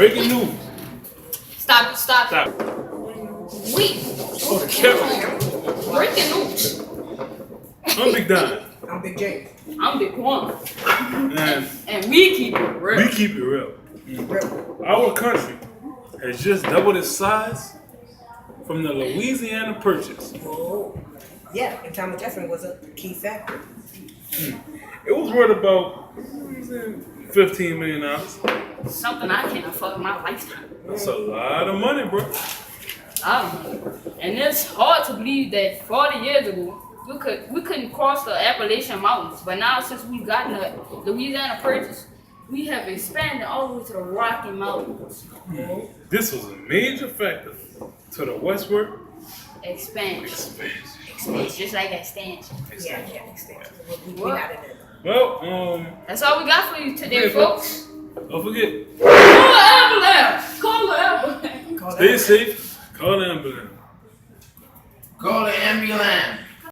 Breaking news. Stop. Stop. Wait. Oh, the camera. Breaking news. I'm Big Don. I'm Big J. I'm Big One. And And we keep it real. we keep it real. Our country has just doubled its size from the Louisiana Purchase. Oh, yeah, and Thomas Jefferson was a key factor. It was worth about $15 million. Something I can't afford in my lifetime. That's a lot of money, bro. And it's hard to believe that 40 years ago we couldn't cross the Appalachian Mountains, but now since we've gotten the Louisiana Purchase, we have expanded all the way to the Rocky Mountains. This was a major factor to the westward Expansion. expansion. Just like expansion. Yeah, extension. We not in it. Well, That's all we got for you today, Okay, folks. don't forget, Call the ambulance! Call the ambulance! Call stay that. safe, call the ambulance. Call the ambulance.